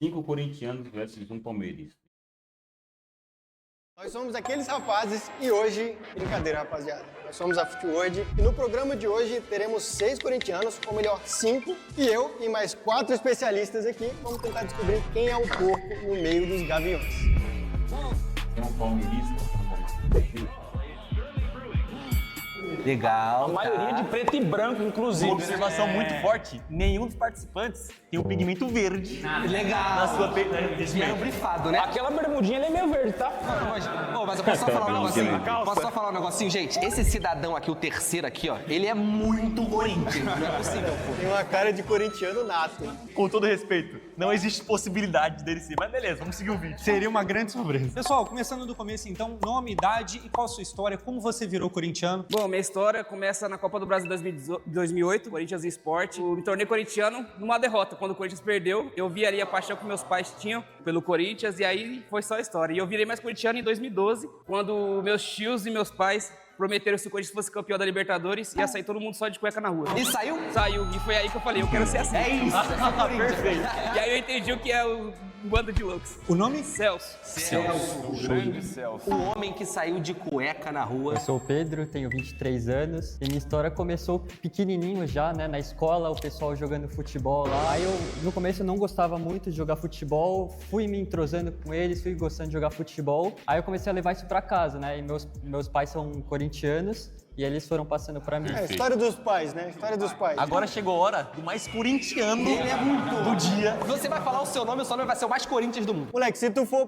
5 corintianos versus um palmeirense. Nós somos aqueles rapazes e hoje, brincadeira rapaziada, nós somos a Futworld e no programa de hoje teremos 6 corintianos, ou melhor 5, e eu e mais 4 especialistas aqui vamos tentar descobrir quem é o porco no meio dos gaviões. É um palmeirista. Legal. A maioria de preto e branco, inclusive. Uma observação muito forte: nenhum dos participantes tem um pigmento verde. Legal. Na sua Vieram vestimenta. brifado, né? Aquela bermudinha ele é meio verde, tá? Mas eu posso só falar um negocinho? Calça. Posso só falar um negocinho, gente? Esse cidadão aqui, o terceiro aqui, ó, ele é muito Corinthians. Não é possível, pô. Tem uma cara de corintiano nato. Com todo respeito, não existe possibilidade dele ser. Mas beleza, vamos seguir o vídeo. Seria uma grande surpresa. Pessoal, começando do começo então, nome, idade e qual a sua história, como você virou corintiano? Bom, minha história começa na Copa do Brasil 2008, Corinthians e Sport. Eu me tornei corintiano numa derrota. Quando o Corinthians perdeu, eu vi ali a paixão que meus pais tinham pelo Corinthians e aí foi só a história. E eu virei mais corintiano em 2012, quando meus tios e meus pais prometeram que se o Corinthians fosse campeão da Libertadores, ia sair todo mundo só de cueca na rua. E saiu? Saiu, e foi aí que eu falei, eu quero ser assim. É isso, Perfeito. E aí eu entendi o que é o bando de loucos. O nome? Celso. O homem que saiu de cueca na rua. Eu sou o Pedro, tenho 23 anos e minha história começou pequenininho já, né? Na escola, o pessoal jogando futebol lá. Aí eu, no começo, não gostava muito de jogar futebol, fui me entrosando com eles, fui gostando de jogar futebol. Aí eu comecei a levar isso pra casa, né? E meus pais são corintianos e eles foram passando pra mim. É, história dos pais, né? História dos pais. Agora chegou a hora do mais corintiano do dia. Você vai falar o seu nome vai ser o mais Corinthians do mundo. Moleque, se tu for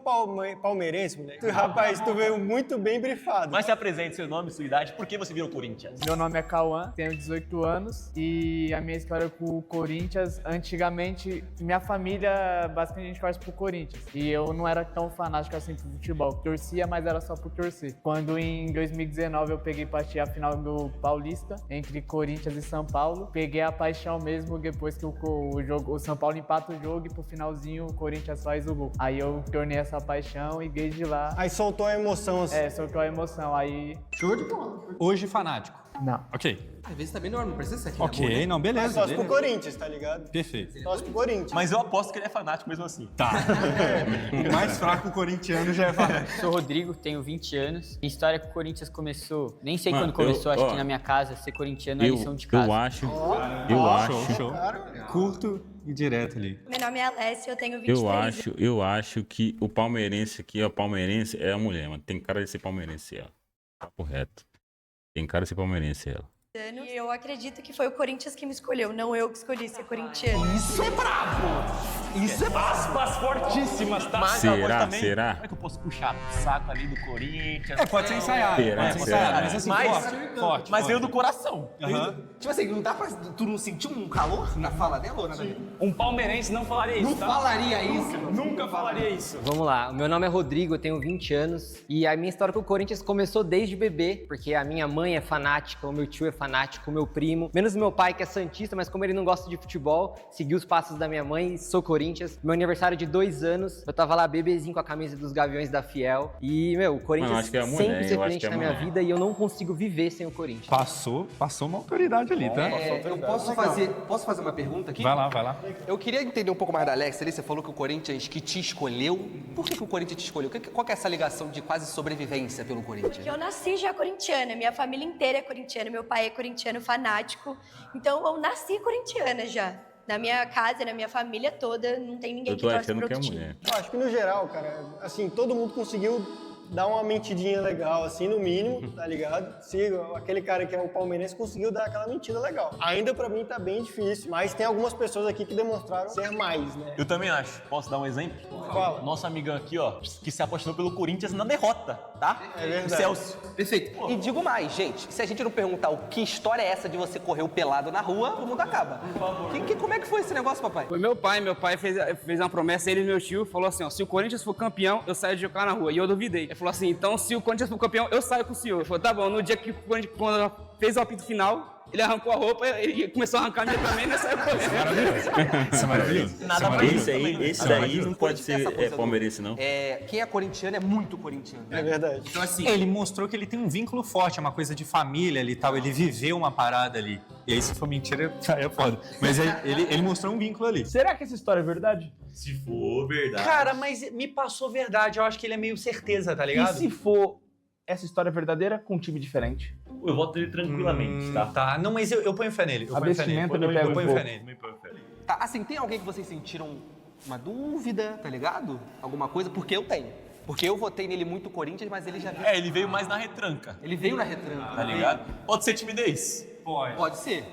palmeirense, moleque, rapaz, tu veio muito bem brifado. Mas se apresente seu nome, sua idade, por que você virou Corinthians? Meu nome é Cauã, tenho 18 anos e a minha história com o Corinthians, antigamente, minha família basicamente a gente torce pro Corinthians e eu não era tão fanático assim pro futebol, torcia, mas era só por torcer. Quando em 2019 eu peguei pra assistir a final do Paulista, entre Corinthians e São Paulo, peguei a paixão mesmo depois que o São Paulo empata o jogo e pro finalzinho o Corinthians faz o gol. Aí eu tornei essa paixão e desde lá, Aí soltou a emoção assim. soltou a emoção, aí... Show de bola. Hoje fanático. Não. Ok. Às vezes também não precisa ser aqui. Ok, não, beleza. Torce pro beleza. Corinthians, tá ligado? Perfeito. Torce pro Corinthians. Mas eu aposto que ele é fanático mesmo assim. Tá. O mais fraco corintiano já é fanático. Sou o Rodrigo, tenho 20 anos. Minha história com o Corinthians começou, nem sei Mano, quando começou, eu- acho ó, que na minha casa, ser corintiano é lição de casa. Eu acho, Show. Curto e direto ali. Meu nome é Alessia, eu tenho 23 anos. eu acho que o palmeirense aqui, ó, palmeirense é a mulher, mano. Tem cara de ser palmeirense ela. Papo reto. Tem cara de ser palmeirense ela. E eu acredito que foi o Corinthians que me escolheu, não eu que escolhi ser corintiano. Isso é bravo! Isso é bravo! Aspas fortíssimas, tá? Será? Como é que eu posso puxar o saco ali do Corinthians? Pode ser ensaiado. Será? Pode ser Será? ensaiado, mas assim, Mas- forte. Mas veio do coração. Tipo assim, não dá pra... Tu não sentiu um calor na fala dela ou nada? Um palmeirense não falaria isso, Não tá? falaria isso. Nunca falaria isso. Vamos lá, o meu nome é Rodrigo, eu tenho 20 anos e a minha história com o Corinthians começou desde bebê, porque a minha mãe é fanática, o meu tio é fanático, o meu primo, menos o meu pai que é santista, mas como ele não gosta de futebol, seguiu os passos da minha mãe, sou Corinthians. Meu aniversário de 2 anos, eu tava lá bebezinho com a camisa dos Gaviões da Fiel e, meu, o Corinthians Mano, eu acho que é a mulher, sempre eu esteve acho presente que é a na minha mulher. vida e eu não consigo viver sem o Corinthians. Passou uma autoridade ali, tá? Eu posso fazer uma pergunta aqui? Vai lá. Eu queria entender um pouco mais da Alex ali. Você falou que o Corinthians que te escolheu. Por que o Corinthians te escolheu? Qual que é essa ligação de quase sobrevivência pelo Corinthians? Porque eu nasci já corintiana, minha família inteira é corintiana, meu pai é corintiano fanático, então eu nasci corintiana já. Na minha casa, na minha família toda, não tem ninguém Eu que tô torce achando pro que é outro time. mulher. Eu acho que no geral, cara, assim, todo mundo conseguiu dar uma mentidinha legal, assim, no mínimo, tá ligado? Se aquele cara que é o palmeirense conseguiu dar aquela mentira legal. Ainda pra mim tá bem difícil, mas tem algumas pessoas aqui que demonstraram ser mais, né? Eu também acho. Posso dar um exemplo? Fala. Nosso amigão aqui, ó, que se apaixonou pelo Corinthians na derrota, tá? É verdade. O Celso. Perfeito. E digo mais, gente, se a gente não perguntar o que história é essa de você correr o pelado na rua, o mundo acaba. Por favor. Como é que foi esse negócio, papai? Foi meu pai fez uma promessa, ele e meu tio, falou assim, ó, se o Corinthians for campeão, eu saio de jogar na rua. E eu duvidei. Ele falou assim, então se o Corinthians for campeão, eu saio com o senhor. Ele falou, tá bom, no dia que quando fez o apito final, Ele arrancou a roupa e começou a arrancar a minha também nessa época. Isso é maravilhoso. Nada mais Esse daí não pode ser palmeirense, não. Quem é corintiano é muito corintiano. É verdade. Então, assim, Ele mostrou que ele tem um vínculo forte, é uma coisa de família ali e tal. Ele viveu uma parada ali. E aí, se for mentira, aí é foda. Mas ele mostrou um vínculo ali. Será que essa história é verdade? Se for verdade. Cara, mas me passou verdade. Eu acho que ele é meio certeza, tá E ligado? se for essa história verdadeira com um time diferente? Eu voto nele tranquilamente, tá? Tá, não, mas eu ponho fé nele. Eu A ponho fé nele. vestimenta me pega Eu um ponho pouco. fé nele. tá, assim, tem alguém que vocês sentiram uma dúvida, tá ligado? Alguma coisa? Porque eu tenho. Porque eu votei nele muito Corinthians, mas ele já viu. Ele veio mais na retranca, Ele veio na retranca. tá ligado? Pode ser timidez. Pode ser.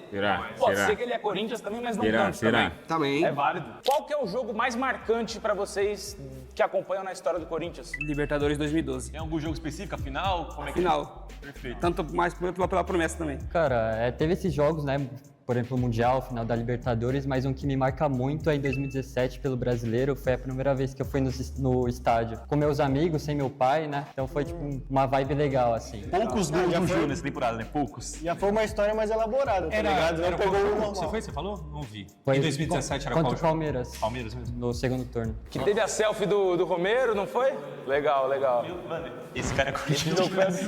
Pode ser que ele é Corinthians também, mas não tanto Será? Também. É válido. Qual que é o jogo mais marcante pra vocês que acompanham na história do Corinthians? Libertadores 2012. Tem algum jogo específico, afinal? Como é que Final. Perfeito. Tanto mais pela promessa também. Cara, teve esses jogos, né? Por exemplo, o Mundial, final da Libertadores, mas um que me marca muito é em 2017 pelo Brasileiro. Foi a primeira vez que eu fui no estádio com meus amigos, sem meu pai, né? Então foi tipo uma vibe legal, assim. Poucos gols do Gil nessa temporada, né? Poucos. Já foi uma história mais elaborada, tá ligado? Não pegou o normal. Você foi? Você falou? Não vi. Foi Em 2017 era contra qual o jogo? Palmeiras, Palmeiras mesmo. no segundo turno. Que teve a selfie do Romero, não foi? Legal, legal. Mano, esse cara é corintiano.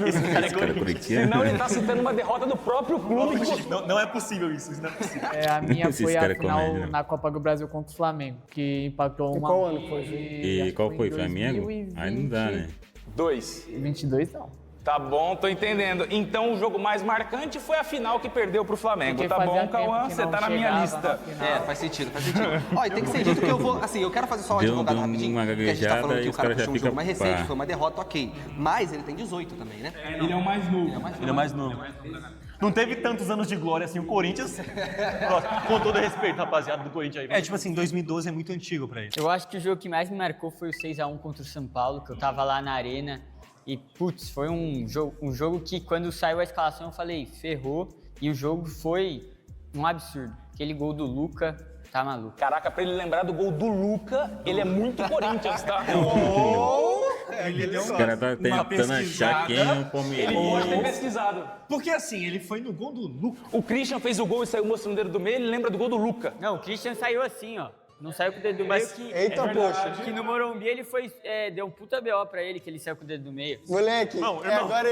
Esse cara é corintiano. Senão ele tá citando uma derrota do próprio clube. Não é possível isso não é possível. A minha Esses foi a cara é final comédia, né? na Copa do Brasil contra o Flamengo, que impactou E uma... qual ano foi? E qual foi? Flamengo? Aí não dá, né? 22 não. Tá bom, tô entendendo. Então o jogo mais marcante foi a final que perdeu pro Flamengo. Porque Tá fazia bom, tempo Cauã? que Você não tá na minha chegava lista. na final. Faz sentido. Ó, e tem que ser dito que eu vou. Assim, eu quero fazer só um Deu advogado uma rapidinho. Porque a gente tá falando gaguejada que e o os cara caras já puxou um ficam jogo mais pá. recente, foi uma derrota, ok. Mas ele tem 18 também, né? Ele é o mais novo. Ele é o mais novo. Não teve tantos anos de glória assim o Corinthians. Com todo respeito, rapaziada do Corinthians aí. Tipo assim, 2012 é muito antigo pra ele. Eu acho que o jogo que mais me marcou foi o 6x1 contra o São Paulo, que eu tava lá na arena. E, putz, foi um jogo que quando saiu a escalação eu falei, ferrou. E o jogo foi um absurdo. Aquele gol do Luca, tá maluco. Caraca, pra ele lembrar do gol do Luca, ele é muito Corinthians, tá? Ele deu Os caras tá tentando achar quem é o Ele pode ter palmeirense. pesquisado. Porque assim, ele foi no gol do Lucas. O Christian fez o gol e saiu mostrando o dedo do meio, ele lembra do gol do Luca. Não, o Christian saiu assim, ó. Não saiu com o dedo do meio que... Eita, poxa. Que no Morumbi ele foi... deu um puta BO pra ele, que ele saiu com o dedo do meio. Moleque, Não, irmão. agora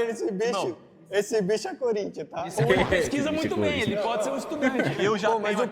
esse bicho é Corinthians, tá? Ele pesquisa muito bem, ele pode ser um estudante. Eu já Pô, mas tenho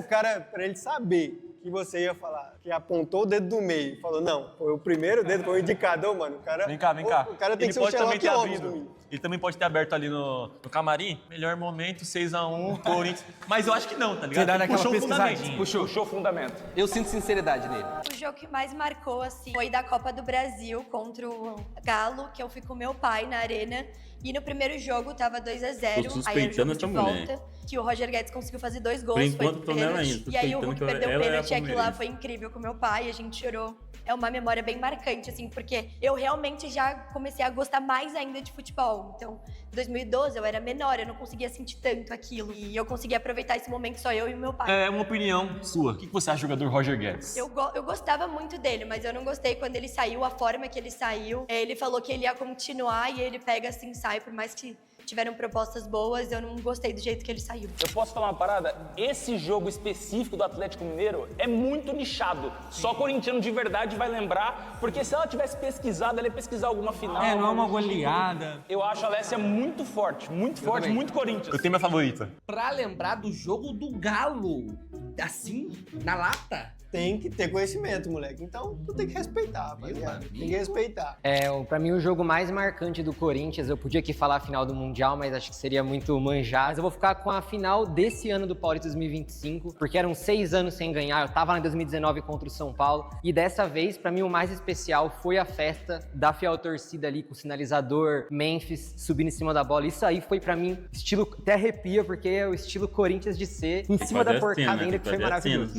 o cara, pra ele saber que você ia falar, que apontou o dedo do meio e falou, não, foi o primeiro dedo, foi o indicador, mano. O cara, Vem cá. O cara tem Ele que ser o pode também Sherlock ter Holmes abrido. domingo. Ele também pode ter aberto ali no camarim. Melhor momento, 6x1, Corinthians. Mas eu acho que não, tá ligado? dá Ele naquela puxou o fundamento. pesquisadinha. Puxou o fundamento. Eu sinto sinceridade nele. O jogo que mais marcou, assim, foi da Copa do Brasil contra o Galo, que eu fui com meu pai na arena. E no primeiro jogo tava 2x0. Tô Aí era o suspeitando jogo de essa mulher. volta, que o Roger Guedes conseguiu fazer 2 gols. Por enquanto, foi tô nela pênalti. ainda, E aí o suspeitando Hulk que perdeu o ela é a pênalti e aquilo lá palmeirense. foi incrível com meu pai, a gente chorou. É uma memória bem marcante, assim, porque eu realmente já comecei a gostar mais ainda de futebol. Então, em 2012 eu era menor, eu não conseguia sentir tanto aquilo. E eu consegui aproveitar esse momento só eu e o meu pai. É uma opinião sua. O que você acha do jogador Roger Guedes? Eu gostava muito dele, mas eu não gostei quando ele saiu, a forma que ele saiu. Ele falou que ele ia continuar e ele pega assim, sai, por mais que tiveram propostas boas, eu não gostei do jeito que ele saiu. Eu posso falar uma parada? Esse jogo específico do Atlético Mineiro é muito nichado. Só corintiano de verdade vai lembrar, porque se ela tivesse pesquisado, ela ia pesquisar alguma final. Não é uma goleada. Eu acho a Alessia muito forte, muito Corinthians. Eu tenho minha favorita. Pra lembrar do jogo do Galo, assim, na lata. Tem que ter conhecimento, moleque. Então, tu tem que respeitar, rapaziada. Tem que respeitar. Pra mim, o jogo mais marcante do Corinthians, eu podia aqui falar a final do Mundial, mas acho que seria muito manjar. Mas eu vou ficar com a final desse ano do Paulista 2025, porque eram 6 anos sem ganhar. Eu tava lá em 2019 contra o São Paulo. E dessa vez, pra mim, o mais especial foi a festa da fiel torcida ali, com o sinalizador, Memphis subindo em cima da bola. Isso aí foi pra mim, estilo, até arrepia, porque é o estilo Corinthians de ser, em cima da porcada ainda, que foi maravilhoso.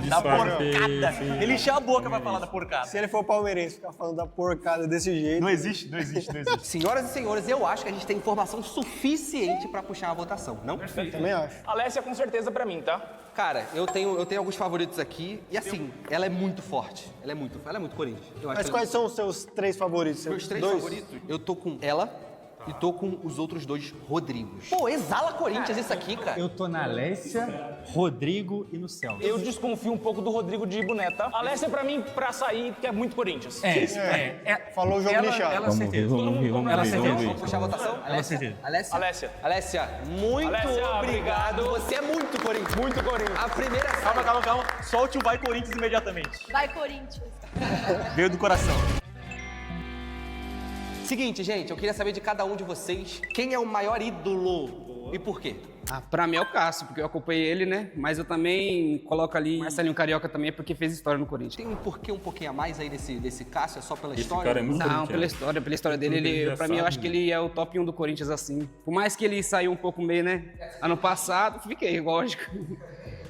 Da porcada. Ele encheu a boca pra falar da porcada. Se ele for palmeirense, ficar falando da porcada desse jeito... Não existe. Senhoras e senhores, eu acho que a gente tem informação suficiente pra puxar a votação, não? Também acho. Alessia com certeza pra mim, tá? Cara, eu tenho alguns favoritos aqui. E assim, ela é muito forte. Ela é muito Corinthians. Eu acho Mas que quais são os seus 3 favoritos? meus 3 Dois? favoritos? Eu tô com ela, E tô com os outros dois Rodrigos. Pô, exala Corinthians isso aqui, cara. Eu tô na Alessia, Rodrigo e no Celso. Eu desconfio um pouco do Rodrigo de Boné, tá? Alessia, pra mim, pra sair, que é muito Corinthians. Falou o jogo lixado. Ela certeza. Vamos ver. Vamos puxar a votação? certeza. Alessia. Alessia, muito Alessia, obrigado. Você é muito Corinthians. Muito Corinthians. A primeira Calma. Solte o Vai Corinthians imediatamente. Vai, Corinthians. Veio do coração. Seguinte, gente, eu queria saber de cada um de vocês quem é o maior ídolo e por quê? Pra mim é o Cássio, porque eu acompanhei ele, né? Mas eu também coloco ali Marcelinho Carioca também, porque fez história no Corinthians. Tem um porquê um pouquinho a mais aí desse Cássio? É só pela Esse história? cara é muito Não, corintiano. pela história dele, pra mim eu acho que ele é o top 1 do Corinthians, assim. Por mais que ele saiu um pouco meio, né? Ano passado, fiquei, lógico.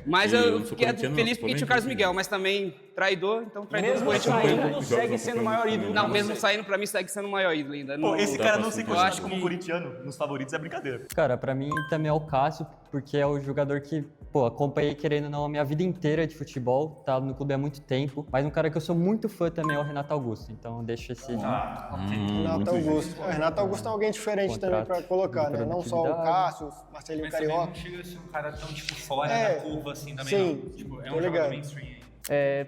Mas eu fiquei feliz porque tinha o Carlos Miguel, mas também traidor, então traidor Mesmo do Corinthians. saindo, segue sendo o maior ídolo. Não, mesmo saindo, pra mim segue sendo o maior ídolo ainda. Pô, esse cara não se eu considera acho como que- corintiano nos favoritos é brincadeira. Cara, pra mim também é o Cássio, porque é o jogador que, pô, acompanhei querendo ou não a minha vida inteira de futebol, tá no clube há muito tempo, mas um cara que eu sou muito fã também é o Renato Augusto, então deixa esse... Renato Augusto. Renato Augusto é alguém diferente também pra colocar, né? Não só o Cássio, Marcelinho Carioca. Não chega a ser um cara tão, tipo, fora É, da curva assim também, sim, não. Tipo, é tô um ligado. jogador mainstream.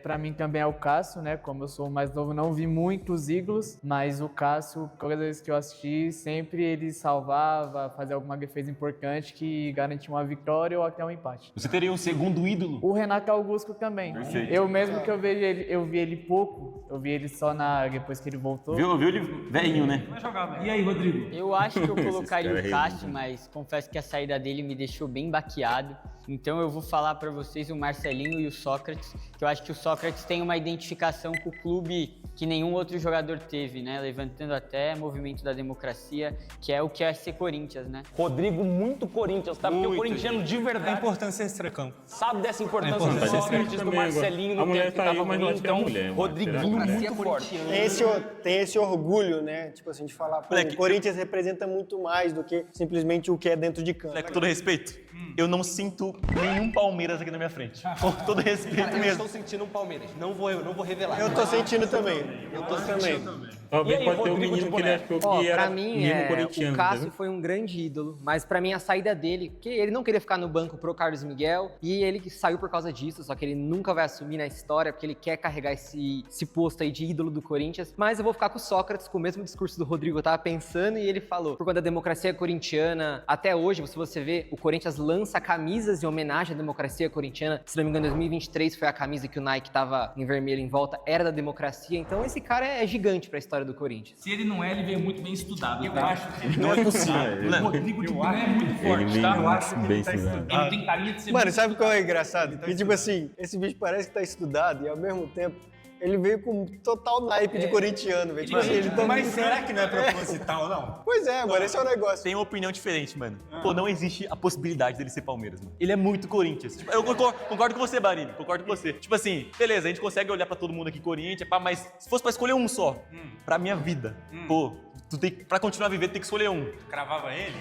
Pra mim também é o Cássio, né? Como eu sou o mais novo, não vi muitos ídolos, mas o Cássio, todas as vezes que eu assisti, sempre ele salvava, fazia alguma defesa importante que garantia uma vitória ou até um empate. Você teria um segundo ídolo? O Renato Augusto também. Perfeito. Eu mesmo que eu vi ele pouco, eu vi ele só depois que ele voltou. Viu ele velhinho, né? E aí, Rodrigo? Eu acho que eu colocaria cara é o Cássio, mas confesso que a saída dele me deixou bem baqueado. Então eu vou falar pra vocês o Marcelinho e o Sócrates, que eu acho que o Sócrates tem uma identificação com o clube que nenhum outro jogador teve, né? Levantando até movimento da democracia, que é o que é ser Corinthians, né? Rodrigo, muito Corinthians, tá? Porque o corintiano de A verdade importância extra-campo. sabe dessa importância É importante. do Sócrates, do Também agora. Marcelinho, A no mulher tempo que tá aí, tava mas eu ruim. acho que é a Então, mulher, mano. Rodriguinho Será? muito forte. Tem esse orgulho, né? Tipo assim, de falar, pô, o Corinthians representa muito mais do que simplesmente o que é dentro de campo. Com todo respeito, eu não sinto nenhum Palmeiras aqui na minha frente. Com todo respeito Cara, eu mesmo. estou sentindo um Palmeiras. Não vou revelar. Eu tô sentindo também. Eu tô também. Talvez E aí, pode ter um Rodrigo de menino que ele Boné? achou Ó, que era pra mim, menino corintiano. o Cássio entendeu? foi um grande ídolo, mas pra mim a saída dele, que ele não queria ficar no banco pro Carlos Miguel, e ele que saiu por causa disso, só que ele nunca vai assumir na história, porque ele quer carregar esse posto aí de ídolo do Corinthians. Mas eu vou ficar com o Sócrates, com o mesmo discurso do Rodrigo, eu tava pensando, e ele falou, por conta da democracia corintiana, até hoje, se você vê, o Corinthians lança camisas em homenagem à democracia corintiana. Se não me engano, em 2023 foi a camisa que o Nike tava em vermelho em volta, era da democracia. Então esse cara é gigante pra história do Corinthians. Se ele não é, ele veio muito bem estudado, Eu tá? acho que Não é possível. O Rodrigo de Boné é muito Ele forte, vem tá? Eu acho que bem ele tá estudado. estudado. Ele tem carinha de ser Mano, muito sabe qual é engraçado? Que tipo assim, esse bicho parece que tá estudado e ao mesmo tempo ele veio com total naipe de corintiano, velho. Tipo assim, ele tá Mas será que não é proposital, não? Pois é, agora esse é o negócio. Tem uma opinião diferente, mano. Pô, não existe a possibilidade dele ser Palmeiras, mano. Ele é muito Corinthians. Tipo, eu concordo com você, Barini. Concordo com você. Tipo assim, beleza, a gente consegue olhar pra todo mundo aqui Corinthians, pá, mas se fosse pra escolher um só, pra minha vida, pô, pra continuar a viver, tem que escolher um. Cravava ele?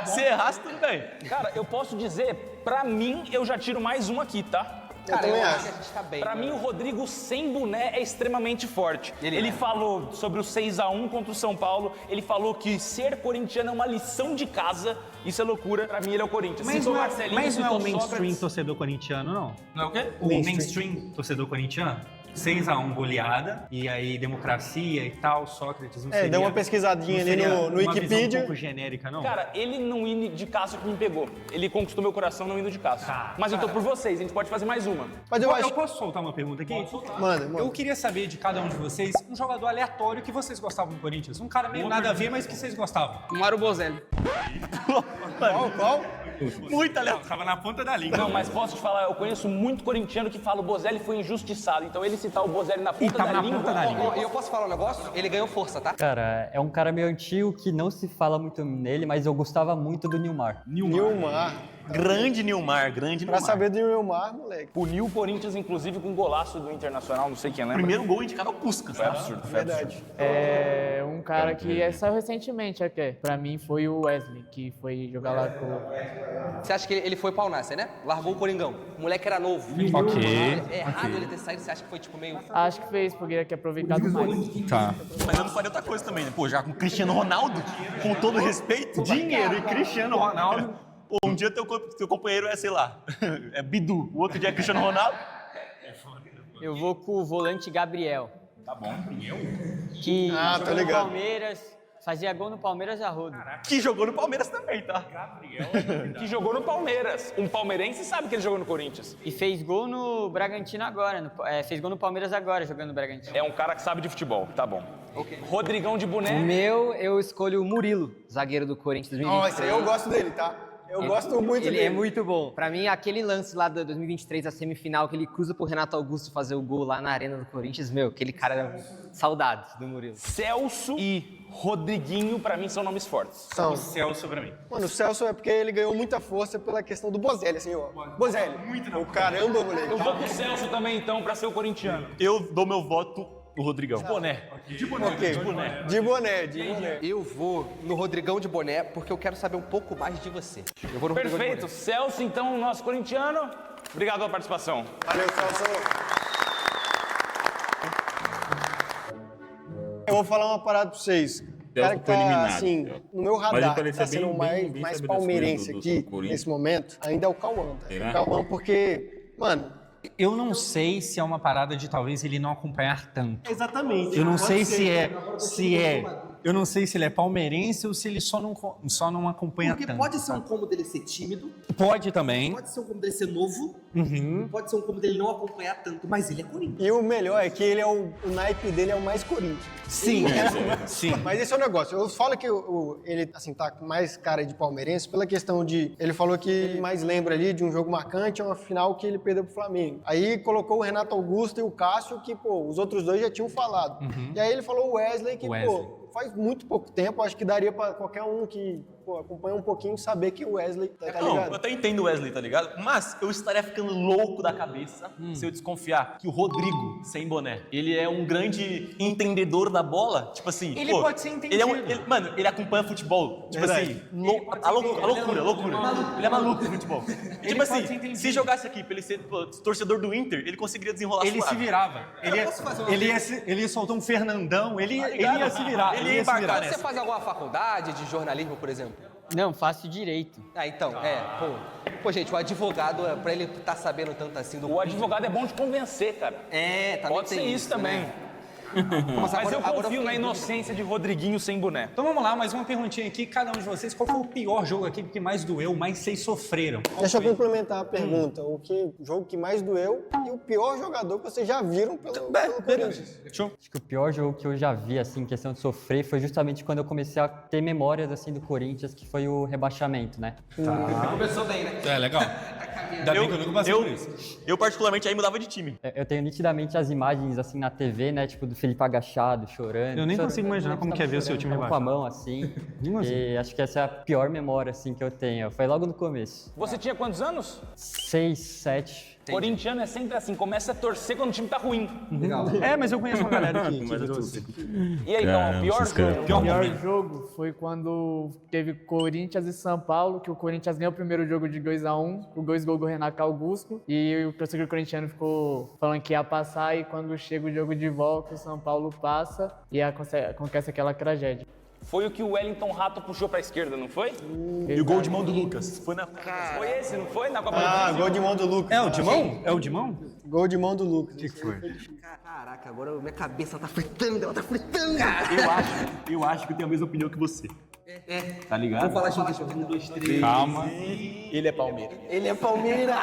Se errasse, tudo bem. Cara, eu posso dizer, pra mim, eu já tiro mais um aqui, tá? Cara, também eu acho. acho que a gente tá bem. Pra né? mim, o Rodrigo sem boné é extremamente forte. Ele é. falou sobre o 6-1 contra o São Paulo. Ele falou que ser corintiano é uma lição de casa. Isso é loucura. Pra mim, ele é o Corinthians. Citou Marcelinho, mas não é o citou mainstream Sócrates. torcedor corintiano, não? Não é o quê? O Mainstream. mainstream torcedor corintiano? 6-1 goleada, e aí democracia e tal, Sócrates não seria... deu uma pesquisadinha não ali seria no uma visão Wikipedia. um pouco genérica, não? Cara, ele não indo de caça que me pegou. Ele conquistou meu coração não indo de caça. Tá, Mas eu tô por vocês, a gente pode fazer mais uma. Mas eu acho. posso soltar uma pergunta aqui? Manda. Eu queria saber de cada um de vocês um jogador aleatório que vocês gostavam do Corinthians. Um cara meio nada a ver, mas que vocês gostavam. Mário Bozelli. Qual? Muito aleatório. Tava na ponta da língua. Não, mas posso te falar, eu conheço muito corintiano que fala o Bozelli foi injustiçado. Então ele citar o Bozelli na ponta tava da na língua... ponta da língua. Ó, e eu posso falar um negócio? Ele ganhou força, tá? Cara, é um cara meio antigo que não se fala muito nele, mas eu gostava muito do Nilmar. Nilmar. Grande Nilmar, grande Pra Nilmar. saber do Nilmar, moleque. Puniu o Corinthians, inclusive, com um golaço do Internacional, não sei quem lembra. Primeiro gol indicado ao Puskas. Foi absurdo, foi absurdo. Verdade. É um cara que saiu recentemente até. Pra mim foi o Wesley, que foi jogar lá com... Você acha que ele foi pau nascer, né? Largou o Coringão. O moleque era novo. Ok. É errado ele ter saído, você acha que foi tipo meio... Acho que fez, porque ele quer aproveitar mais. Tá. Mas eu não faria outra coisa também, né? Pô, já com o Cristiano Ronaldo, com todo respeito, dinheiro e Cristiano Ronaldo. Pô, um dia teu companheiro é, sei lá, é Bidu, o outro dia é Cristiano Ronaldo. Eu vou com o volante Gabriel. Tá bom. Que Ah, tô jogou no ligado. Palmeiras, fazia gol no Palmeiras a rodo. Que jogou no Palmeiras também, tá? Que jogou no Palmeiras. Um palmeirense sabe que ele jogou no Corinthians. E fez gol no Bragantino agora, fez gol no Palmeiras agora, jogando no Bragantino. É um cara que sabe de futebol, tá bom. Rodrigão de O boné. meu, eu escolho o Murilo, zagueiro do Corinthians 2023. Nossa, eu gosto dele, tá? Eu gosto muito Ele dele. é muito bom. Pra mim, aquele lance lá de 2023, a semifinal, que ele cruza pro Renato Augusto fazer o gol lá na Arena do Corinthians, meu, aquele cara era saudades do Murilo. Celso e Rodriguinho, pra mim, são nomes fortes. São. Celso pra mim. Mano, o Celso é porque ele ganhou muita força pela questão do Bozelli, assim, ó. Bozelli. O caramba, moleque. Eu vou com o Celso também, então, pra ser o corintiano. Eu dou meu voto no Rodrigão. Boné. De boné. Eu vou no Rodrigão de boné, porque eu quero saber um pouco mais de você. Eu vou no Rodrigão de Perfeito. boné. Celso, então, nosso corintiano. Obrigado pela participação. Valeu, Celso. Eu vou falar uma parada pra vocês. O cara que foi tá, eliminado, assim, Celso. no meu Mas radar, ele tá parece sendo bem mais saber das palmeirense coisas do aqui, Corinthians. nesse momento, ainda é o Cauã, tá? Será? O Cauã, porque, mano... Eu não sei se é uma parada de talvez ele não acompanhar tanto. Exatamente. Eu não sei eu não sei se ele é palmeirense ou se ele só não acompanha Porque tanto. pode ser um combo dele ser tímido, Pode também. pode ser um combo dele ser novo, pode ser um combo dele não acompanhar tanto, mas ele é Corinthians. E o melhor é que ele é o naipe dele é o mais Corinthians. Sim, sim. Mas esse é o negócio. Eu falo que ele, assim, tá com mais cara de palmeirense pela questão de... Ele falou que ele mais lembra ali de um jogo marcante, é uma final que ele perdeu pro Flamengo. Aí colocou o Renato Augusto e o Cássio, que, pô, os outros dois já tinham falado. E aí ele falou o Wesley, que, pô, faz muito pouco tempo, acho que daria pra qualquer um que, pô, acompanha um pouquinho saber que o Wesley tá Não, ligado? eu até entendo o Wesley, tá ligado? Mas eu estaria ficando louco da cabeça se eu desconfiar que o Rodrigo, sem boné, ele é um grande entendedor da bola. Tipo assim, Ele pô, pode ser entendido. Mano, ele acompanha futebol. Tipo assim, a loucura. Ele é maluco no futebol. E, tipo pode ser assim, entendido. se jogasse aqui pra ele ser pô, torcedor do Inter, ele conseguiria desenrolar Ele se suave. virava. Ele ia soltar um Fernandão, ele ia se virar. Ele ia embarcar Você nessa. faz alguma faculdade de jornalismo, por exemplo? Não, faço direito. Ah, então, Pô, gente, o advogado, pra ele tá sabendo tanto assim do... O advogado é bom de convencer, cara. Também Pode ser tem isso também. né? Mas eu confio fiquei na em inocência de Rodriguinho sem boné. Então vamos lá, mais uma perguntinha aqui. Cada um de vocês, qual foi o pior jogo aqui que mais doeu, mais vocês sofreram? Deixa eu complementar a pergunta. O jogo que mais doeu e o pior jogador que vocês já viram pelo Corinthians. Acho que o pior jogo que eu já vi, assim, em questão de sofrer, foi justamente quando eu comecei a ter memórias, assim, do Corinthians, que foi o rebaixamento, né? Começou bem, né? É, legal. Ainda bem que eu nunca passei por isso. Eu, particularmente, aí mudava de time. Eu tenho nitidamente as imagens, assim, na TV, né? Tipo, do Felipe agachado, chorando. Eu nem chorando, consigo imaginar como que é ver o seu time com a rebaixado. mão, assim. E acho que essa é a pior memória, assim, que eu tenho. Foi logo no começo. Você tinha quantos anos? 6, 7. Corintiano é sempre assim, começa a torcer quando o time tá ruim. É, mas eu conheço uma galera que Mas eu tô- E aí, então, o pior jogo? O pior jogo foi quando teve Corinthians e São Paulo, que o Corinthians ganhou o primeiro jogo de 2-1, o gol do Renato Augusto, e o torcedor corintiano ficou falando que ia passar, e quando chega o jogo de volta, o São Paulo passa e acontece aquela tragédia. Foi o que o Wellington Rato puxou pra esquerda, não foi? E o gol de mão do Lucas. Foi na... Foi esse, não foi? Na Copa do Ah, Brasil? gol de mão do Lucas. É o Dimão? É o Dimão? Gol de mão do Lucas. O que foi? Caraca, agora minha cabeça tá fritando, ela tá fritando. Eu acho que eu tenho a mesma opinião que você. Tá ligado? Vamos falar junto, 1, 2, 3. Calma. Ele é Palmeiras. Ele é Palmeiras.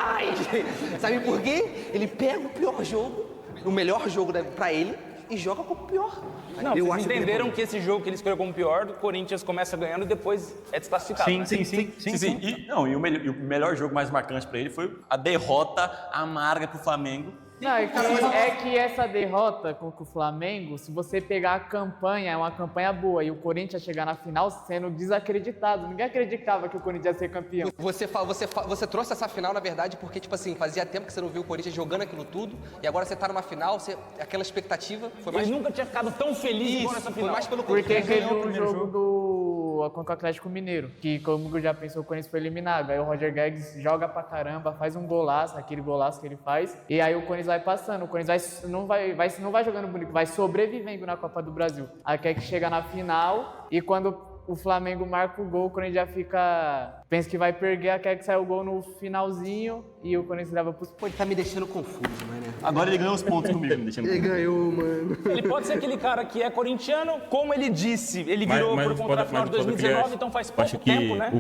Sabe por quê? Ele pega o pior jogo, o melhor jogo pra ele, e joga como o pior. Não, Eu vocês acho que ele é entenderam Palmeiras. que esse jogo que ele escolheu como pior, o Corinthians começa ganhando e depois é desclassificado. né? Sim. E o melhor jogo mais marcante pra ele foi a derrota amarga pro Flamengo Não, é que essa derrota contra o Flamengo, se você pegar a campanha, é uma campanha boa. E o Corinthians chegar na final sendo desacreditado. Ninguém acreditava que o Corinthians ia ser campeão. Você trouxe essa final, na verdade, porque, tipo assim, fazia tempo que você não viu o Corinthians jogando aquilo tudo. E agora você tá numa final, aquela expectativa foi mais... Ele nunca tinha ficado tão feliz igual nessa final. Foi mais pelo Porque teve um jogo contra o Atlético Mineiro, que como já pensou, o Corinthians foi eliminado. Aí o Roger Guedes joga pra caramba, faz um golaço, aquele golaço que ele faz. E aí o Corinthians vai passando, o Corinthians não vai jogando bonito, vai sobrevivendo na Copa do Brasil. Aí quer que chega na final e quando o Flamengo marca o gol, o Corinthians já pensa que vai perder, quer que saia o gol no finalzinho e o Corinthians leva pros... Pô, ele tá me deixando confuso, mano. Agora ele ganhou os pontos comigo. Ele ganhou, mano. Ele pode ser aquele cara que é corintiano, como ele disse, ele virou por conta da final de 2019, então faz pouco tempo, né?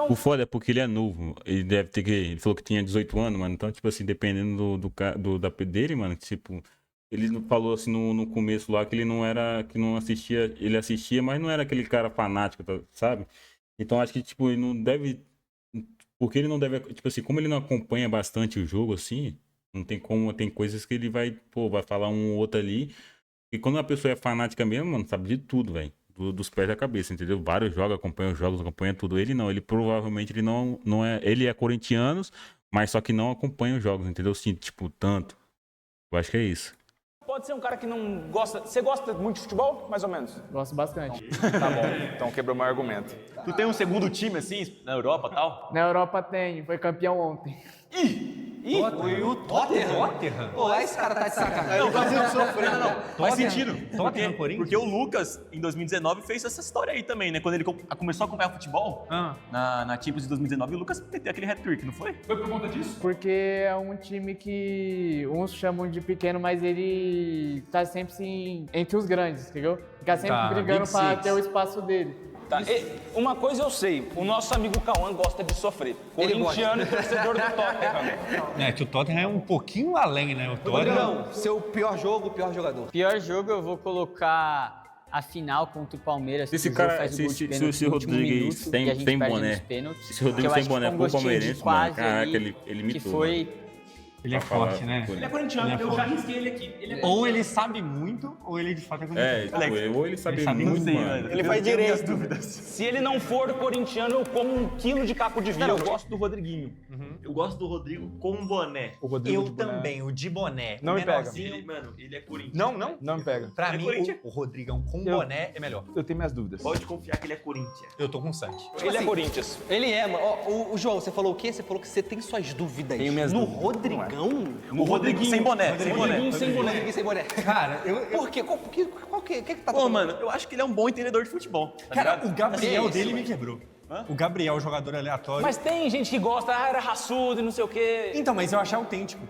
O foda é porque ele é novo. Ele falou que tinha 18 anos, mano. Então, tipo assim, dependendo dele, mano, tipo... Ele falou assim no começo lá que ele não assistia, ele assistia, mas não era aquele cara fanático, sabe? Então acho que, tipo, ele não deve, porque ele não deve, tipo assim, como ele não acompanha bastante o jogo, assim, não tem como, tem coisas que ele vai falar um ou outro ali, e quando a pessoa é fanática mesmo, mano, sabe de tudo, velho, dos pés da cabeça, entendeu? Vários jogos, acompanha os jogos, acompanha tudo, ele não, ele provavelmente ele não é, ele é corintiano, mas só que não acompanha os jogos, entendeu? Assim, tipo, tanto, eu acho que é isso. Pode ser um cara que não gosta... Você gosta muito de futebol, mais ou menos? Gosto bastante. Tá bom, então quebrou meu argumento. Tu tem um segundo time, assim, na Europa e tal? Na Europa tem, foi campeão ontem. Foi o Tottenham? Pô, esse cara tá de sacanagem. Não, faz sentido. Porque o Lucas, em 2019, fez essa história aí também, né? Quando ele começou a acompanhar futebol, na Champions de 2019, o Lucas meteu aquele hat-trick, não foi? Foi por conta disso? Porque é um time que uns chamam de pequeno, mas ele tá sempre assim, entre os grandes, entendeu? Fica sempre brigando pra ter o espaço dele. Tá. Uma coisa eu sei, o nosso amigo Cauã gosta de sofrer. Corintiano e torcedor do Tottenham. É que o Tottenham é um pouquinho além, né? O Tottenham... Não, seu pior jogo, o pior jogador. Pior jogo eu vou colocar a final contra o Palmeiras. Esse cara, se o Rodrigues tem boné, se o Rodrigues tem boné pro palmeirense, mano, caraca, ele me que foi... Ele é forte, né? Ele é corintiano, eu já risquei ele aqui. Ou ele sabe muito, ou ele de fato é corintiano. Ou ele sabe muito, mano. Ele faz direito. Se ele não for corintiano, eu como 1 quilo de caco de vinho. Eu gosto do Rodriguinho. Eu gosto do Rodrigo com boné. Eu também, o de boné. Não me pega. Mano, ele é corintiano. Não me pega. Pra mim, o Rodrigão com boné é melhor. Eu tenho minhas dúvidas. Pode confiar que ele é Corinthians. Eu tô com 7. Ele é Corinthians. Ele é, mano. Ó, o João, você falou o quê? Você falou que você tem suas dúvidas. Tenho minhas dúvidas. Rodrigão? O Rodriguinho sem boné. Rodriguinho sem boné. Cara, Por quê? O que tá Pô, mano, eu acho que ele é um bom entendedor de futebol. Tá cara, ligado? o Gabriel Assim, dele me quebrou. O Gabriel, o jogador aleatório. Mas tem gente que gosta, era raçudo e não sei o quê. Então, mas eu achei autêntico.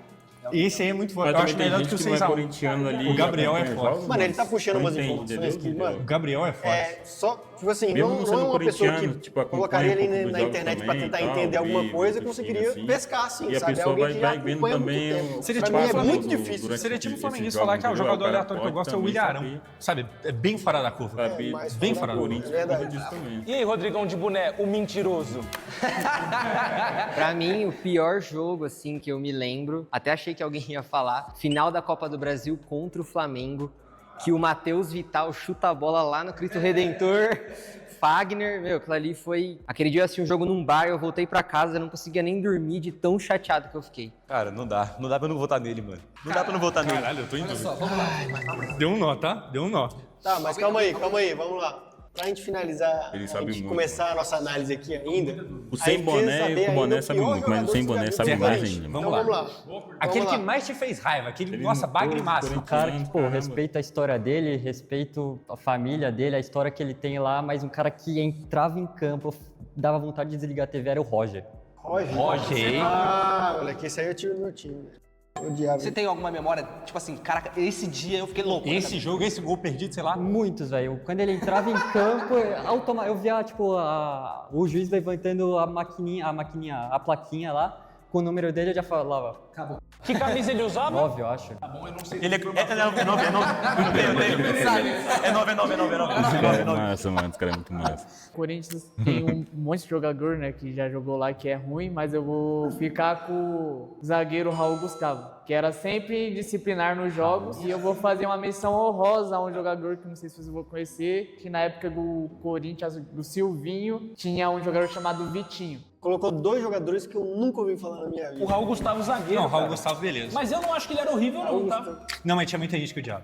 Esse aí é muito forte. Mas Eu acho melhor do que o 6x1. O Gabriel é forte. Mano, ele tá puxando umas informações que, mano... O Gabriel é forte. É, só, tipo assim, Mesmo não é sendo uma pessoa que corintiano, tipo, colocaria acompanha ele um pouco na dos internet jogos pra também tentar e tal, entender alguma ver coisa, assim, conseguiria assim. pescar, assim, E a sabe? pessoa Alguém que já vai vendo acompanha há muito também tempo. Seria Pra tipo mim é falar muito do- difícil. Seria tipo o esses flamenguista jogos, falar que o entendeu? jogador O cara aleatório que eu pode gosto é o também William Arão. saber. Sabe? É bem fora da curva. mais Bem fora fora da da curva, curva. é verdade. Disso também. E aí, Rodrigão de boné, o mentiroso? Pra mim, o pior jogo, assim, que eu me lembro, até achei que alguém ia falar, final da Copa do Brasil contra o Flamengo, que o Matheus Vital chuta a bola lá no Cristo Redentor, Fagner, meu, aquilo ali foi... Aquele dia eu assisti um jogo num bar, eu voltei pra casa, eu não conseguia nem dormir de tão chateado que eu fiquei. Cara, não dá. Não dá pra eu não votar nele, mano. Não dá pra eu não votar nele. Caralho, eu tô em dúvida. Deu um nó, tá? Deu um nó. Tá, mas calma aí, vamos lá. Pra gente finalizar, Ele a sabe gente muito. começar a nossa análise aqui ainda... O sem boné e o com boné sabe muito, mas o sem boné sabe mais ainda. Então vamos lá. Aquele Vamos que lá. mais te fez raiva, aquele, nossa, bagrimaço. O cara que, pô, Caramba. respeita a história dele, respeito a família dele, a história que ele tem lá, mas um cara que entrava em campo, dava vontade de desligar a TV, era o Roger. Roger. Ah, olha aqui, esse aí eu tiro do meu time. O diabo. Você tem alguma memória, tipo assim, caraca, esse dia eu fiquei louco. Esse jogo, esse gol perdido, sei lá. Muitos, velho. Quando ele entrava em campo, eu via, tipo, o juiz levantando a plaquinha lá, com o número dele eu já falava, acabou. Que camisa ele usava? 9, eu acho. Ele é 9. Massa, mano, esse cara é muito massa. O Corinthians tem um monte de jogador, né, que já jogou lá que é ruim, mas eu vou ficar com o zagueiro Raul Gustavo, que era sempre disciplinar nos jogos, e eu vou fazer uma menção honrosa a um jogador que não sei se vocês vão conhecer, que na época do Corinthians, do Silvinho, tinha um jogador chamado Vitinho. Colocou 2 jogadores que eu nunca ouvi falar na minha vida. O Raul Gustavo zagueiro. Não, Raul cara. Gustavo, beleza. Mas eu não acho que ele era horrível, não, tá? Não, mas tinha muita gente que odiava.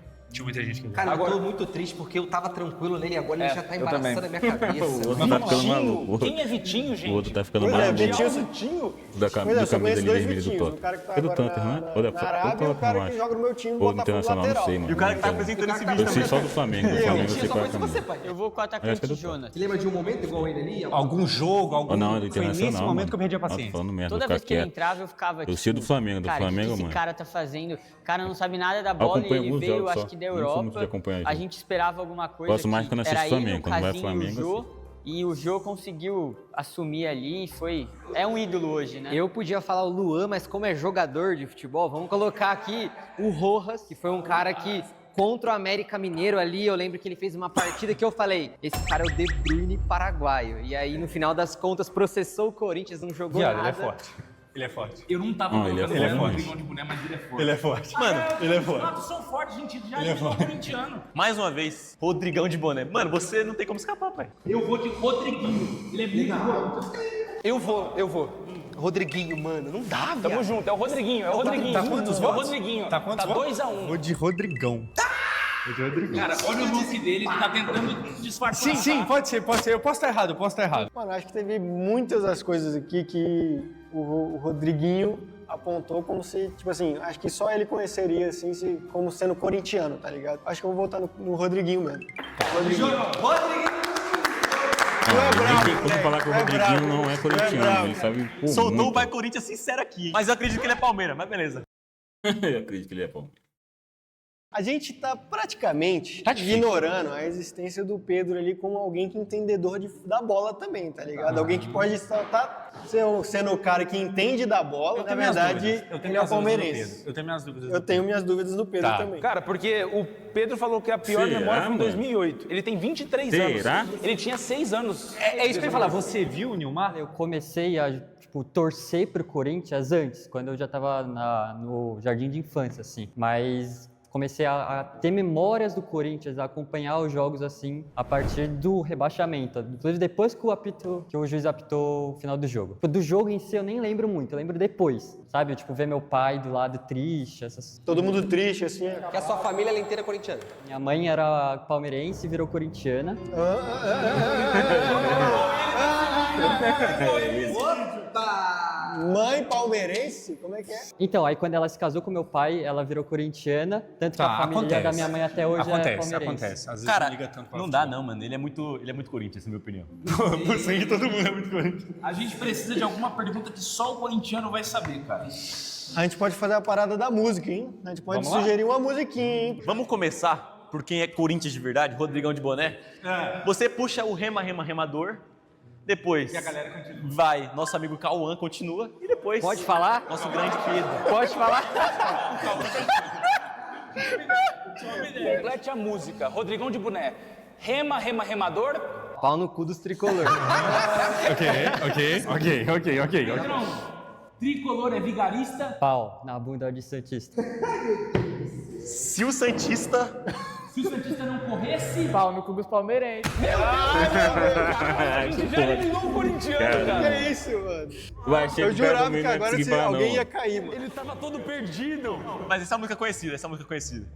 Cara, eu tô muito triste porque eu tava tranquilo nele e agora ele já tá embaraçando a minha O cabeça. outro tá ficando maluco. Quem é Vitinho, gente? O outro tá ficando Pois é, maluco. Vitinho. Da Pois é, eu só camisa conheço ali 2 vermelha do Vitinhos. O Tottenham. cara que tá É do agora Tottenham, né? na Ou da Arábia e o cara que joga no meu time, Ou do Botafogo Internacional, não lateral. sei, mano. E o cara que tá apresentando esse vídeo Eu sei só do Flamengo. Do Flamengo eu sei qual é a camisa. Eu vou com o Acho que é atacante do Jonas. Você lembra de um momento igual ele ali? Algum jogo, algum... Ou não, é do Foi Internacional. nesse momento que eu perdi a Tô paciência. falando merda, Toda vou vez ficar que ele quieto. entrava, eu ficava Eu sei do Flamengo, cara, o que mano. esse cara tá fazendo? O cara não sabe nada da Eu bola e acompanho ele alguns veio, jogos acho só. que da Não sou muito Europa. de acompanhar A jogo. gente esperava alguma coisa. Gosto mais que quando era assisto ele, Flamengo, o quando vai Casinho Flamengo, e o Jô. E o Jô conseguiu assumir ali e foi... É um ídolo hoje, né? Eu podia falar o Luan, mas como é jogador de futebol, vamos colocar aqui o Rojas, que foi um cara que, contra o América Mineiro ali, eu lembro que ele fez uma partida que eu falei, esse cara é o De Bruyne paraguaio. E aí, no final das contas, processou o Corinthians, não jogou Viado, nada. ele é forte. Ele é forte. Eu não tava Ele é colocando forte. o Rodrigão de boné, mas ele é forte. Ele é forte. Mano, ele é Os forte. fatos são fortes, gente. Já Ele é é forte. corintiano. Mais uma vez, Rodrigão de boné. Mano, você não tem como escapar, pai. Eu vou de Rodriguinho. Ele é muito bom. Eu vou. Rodriguinho, mano, não dá, Tamo viado. junto, é o Rodriguinho, é o Rodriguinho. Tá quantos É o votos? Rodriguinho. Tá quantos votos? 2-1. Vou de Rodrigão. Vou de Rodrigão. Cara, olha o look dele, ele tá tentando disfarçar. Sim, pode ser. Eu posso estar errado. Mano, acho que teve muitas das coisas aqui que o Rodriguinho apontou como se, tipo assim, acho que só ele conheceria, assim, como sendo corintiano, tá ligado? Acho que eu vou votar no Rodriguinho mesmo. Rodriguinho. Tu é bravo, Tem como moleque, falar que o tu é Rodriguinho bravo, não é tu é corintiano. bravo. Ele sabe por Soltou o muito. Pai Corinthians sincero aqui. Mas eu acredito que ele é Palmeiras, mas beleza. Eu acredito que ele é bom. A gente tá praticamente ignorando a existência do Pedro ali como alguém que é entendedor da bola também, tá ligado? Alguém que pode estar sendo o cara que entende da bola, na verdade, ele é o palmeirense. Eu tenho minhas dúvidas. Eu tenho minhas dúvidas do Pedro Tá. também. Cara, porque o Pedro falou que a pior Será, memória foi em mano? 2008. Ele tem 23 Será? anos. Ele tinha 6 anos. É isso que eu ia falar. Você viu o Nilmar? Eu comecei a torcer pro Corinthians antes, quando eu já estava no jardim de infância, assim. Mas comecei a ter memórias do Corinthians, a acompanhar os jogos assim a partir do rebaixamento. Inclusive depois que o juiz apitou o final do jogo. Do jogo em si eu nem lembro muito, eu lembro depois, sabe? Tipo, ver meu pai do lado triste, essas... Todo mundo triste, assim. Porque a sua família ela é inteira corintiana. Minha mãe era palmeirense e virou corintiana. Mãe palmeirense? Como é que é? Então, aí quando ela se casou com meu pai, ela virou corintiana, tanto que a família da minha mãe até hoje é palmeirense. Acontece. Às vezes Cara, não liga tanto pra não futebol. dá não, mano. Ele é muito Corinthians, na minha opinião. Por sangue todo mundo é muito Corinthians. A gente precisa de alguma pergunta que só o corintiano vai saber, cara. A gente pode fazer a parada da música, hein? A gente pode sugerir uma musiquinha, hein? Vamos começar por quem é Corinthians de verdade, Rodrigão de boné. Você puxa o remador. Depois vai nosso amigo Cauã, continua. E depois... Pode falar? Nosso grande Pedro. Pode falar? Complete a música. Rodrigão de boné. Remador. Pau no cu dos tricolores. Ok. Pedrão, tricolor é vigarista. Pau na bunda de Santista. Se o Santista... Se o Santista não corresse... Pau no cu dos palmeirenses. A gente já eliminou o corintiano, cara. Que isso, mano? Vai, Eu jurava que agora alguém ia cair, mano. Ele tava todo perdido. Mas essa música é conhecida, essa música é conhecida.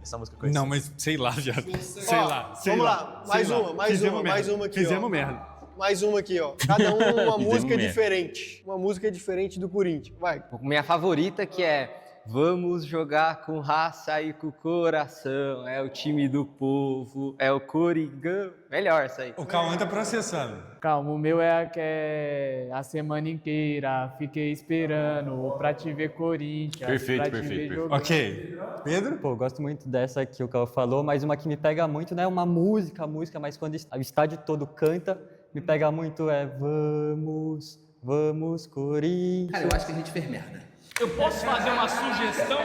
Não, mas sei lá, viado. Sei Ó, lá. Vamos lá, mais uma aqui, Fizemos ó. merda. Mais uma aqui, ó. Cada um uma música merda. diferente. Uma música diferente do Corinthians. Vai. Minha favorita que é vamos jogar com raça e com coração, é o time do povo, é o Coringão. Melhor essa aí. O Cauã tá processando. Calma, o meu é a que é a semana inteira, fiquei esperando pra te ver Corinthians. Perfeito, pra te perfeito, ver jogar. Ok. Pedro? Pô, eu gosto muito dessa que o Cauã falou, mas uma que me pega muito não é uma música, mas quando o estádio todo canta, me pega muito vamos Vamos, Corinthians. Cara, eu acho que a gente fez merda. Eu posso fazer uma sugestão?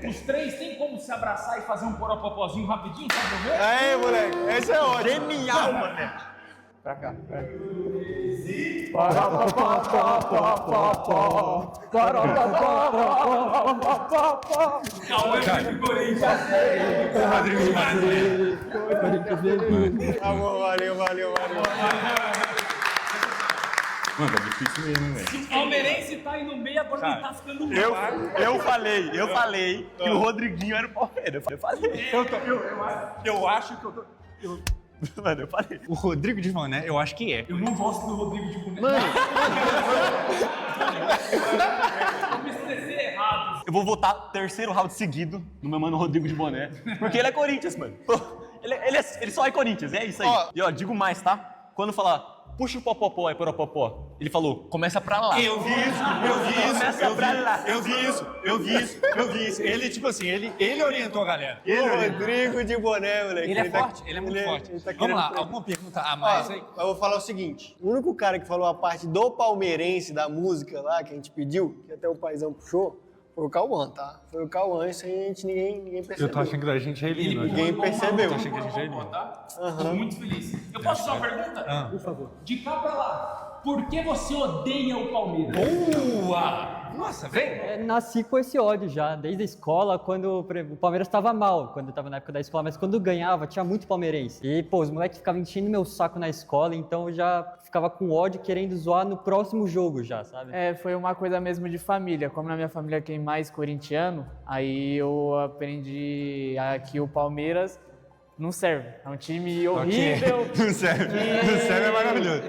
Os três tem como se abraçar e fazer um poropopozinho rapidinho, sabe o meu? Aí, moleque, esse é ótimo. Genial, mano. Pra cá. Valeu. Mano, tá difícil mesmo, velho. O palmeirense tá aí no meio, agora ele tá ficando mal. Eu falei que o Rodriguinho era o Palmeiras. Eu falei. Eu acho que Mano, eu falei. o Rodrigo de Boné, eu acho que é. Eu não gosto do Rodrigo de Boné. Eu me estressei errado. Eu vou votar terceiro round seguido no meu mano Rodrigo de Boné. Porque ele é Corinthians, mano. Pô, ele só é Corinthians, é isso aí. E ó, digo mais, tá? Quando falar, puxa o popopó, é poropopó. Ele falou, começa pra lá. Eu vi isso. Ele, tipo assim, ele orientou a galera. Rodrigo de Boné, moleque. Ele é forte, ele é muito forte. Vamos lá, alguma pergunta a mais aí? Eu vou falar o seguinte: o único cara que falou a parte do palmeirense da música lá, que a gente pediu, que até o paizão puxou, foi o Cauã, tá? Foi o Cauã, isso aí ninguém percebeu. Eu tô achando que a gente é elimina. Ninguém percebeu. Eu tô achando que a gente é elimina. Tô muito feliz. Eu posso fazer uma pergunta? Por favor. De cá pra lá. Por que você odeia o Palmeiras? Boa! Nossa, vem! Nasci com esse ódio já, desde a escola, quando o Palmeiras estava mal, quando eu estava na época da escola, mas quando ganhava, tinha muito palmeirense. E, pô, os moleques ficavam enchendo meu saco na escola, então eu já ficava com ódio, querendo zoar no próximo jogo já, sabe? Foi uma coisa mesmo de família. Como na minha família quem mais corintiano, aí eu aprendi que o Palmeiras não serve. É um time horrível. Não serve é maravilhoso.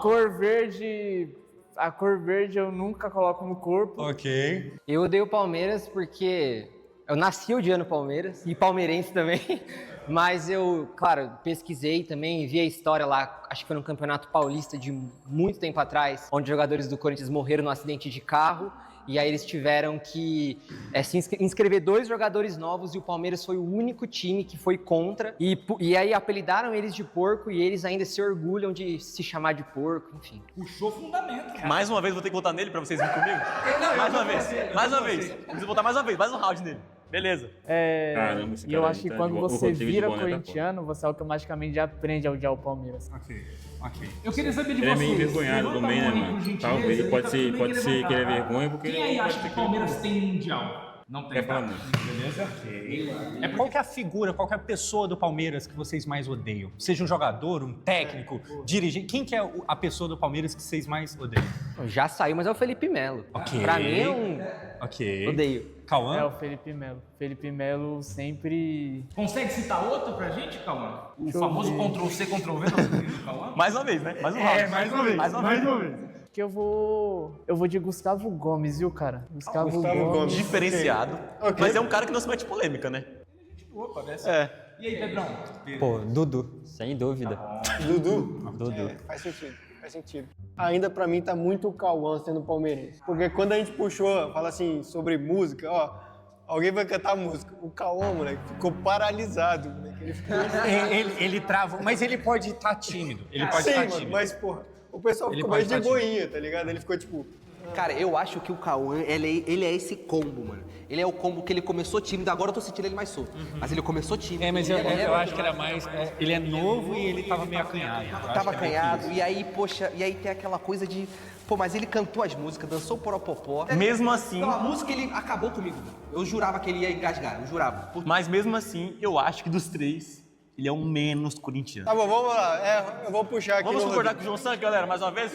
Cor verde... A cor verde eu nunca coloco no corpo. Ok. Eu odeio o Palmeiras porque eu nasci odiando o Palmeiras e palmeirense também. Mas eu, claro, pesquisei também, vi a história lá, acho que foi no Campeonato Paulista de muito tempo atrás, onde jogadores do Corinthians morreram num acidente de carro. E aí eles tiveram que se inscrever 2 jogadores novos e o Palmeiras foi o único time que foi contra. E aí apelidaram eles de porco e eles ainda se orgulham de se chamar de porco, enfim. Puxou fundamento, cara. Mais uma vez vou ter que votar nele pra vocês virem comigo? Mais uma vez. Preciso votar mais uma vez, mais um round nele. Beleza. Caramba, esse E eu cara acho que tá quando de- o você Rodrigo de vira Boné tá corintiano, você automaticamente já aprende a odiar o Palmeiras. Ok. Eu queria saber de Ele é vocês. meio envergonhado Levanta também, a né, mão aí, por mano? gentileza. Talvez Eu pode ser também queria que ele é levantar. vergonha, porque Quem aí acha que o Palmeiras tem mundial? Não tem. Quer falar muito. Qual que é a figura, qual que é a pessoa do Palmeiras que vocês mais odeiam? Seja um jogador, um técnico, dirigente. Quem que é a pessoa do Palmeiras que vocês mais odeiam? Já saiu, mas é o Felipe Melo. Ok. Pra mim é um... Ok. Odeio. Cauã? É o Felipe Melo. Felipe Melo sempre... Consegue citar outro pra gente, Cauã? O famoso Ctrl-C, Ctrl-V do Cauã? Mais uma vez, né? Mais um round. mais uma vez. Que eu vou de Gustavo Gomes, viu, cara? Gustavo Gomes. Diferenciado. Mas é um cara que não se mete polêmica, né? E aí, Pedrão? Pô, Dudu, sem dúvida. Dudu? Dudu. Faz sentido. Ainda pra mim tá muito o Cauã sendo palmeirense. Porque quando a gente puxou, fala assim, sobre música, ó, alguém vai cantar música. O Cauã, moleque, ficou paralisado, moleque. Ele ficou... Ele trava, mas ele pode estar tímido. Ele pode Sim, estar mano, tímido. mas, porra, o pessoal Ele ficou pode mais de estar boinha, tá ligado? Ele ficou tipo... Cara, eu acho que o Cauã, ele é esse combo, mano. Ele é o combo que ele começou tímido, agora eu tô sentindo ele mais solto. Mas ele começou tímido. Mas eu acho que era mais... ele é novo e ele tava meio acanhado. Tava acanhado, e aí, poxa, e aí tem aquela coisa de... Pô, mas ele cantou as músicas, dançou o poropopó. Mesmo assim... Então a música, ele acabou comigo. Eu jurava que ele ia engasgar, eu jurava. Mas mesmo assim, eu acho que dos três, ele é o menos corintiano. Tá bom, vamos lá. Eu vou puxar aqui Vamos no concordar com o João Santos, galera, mais uma vez?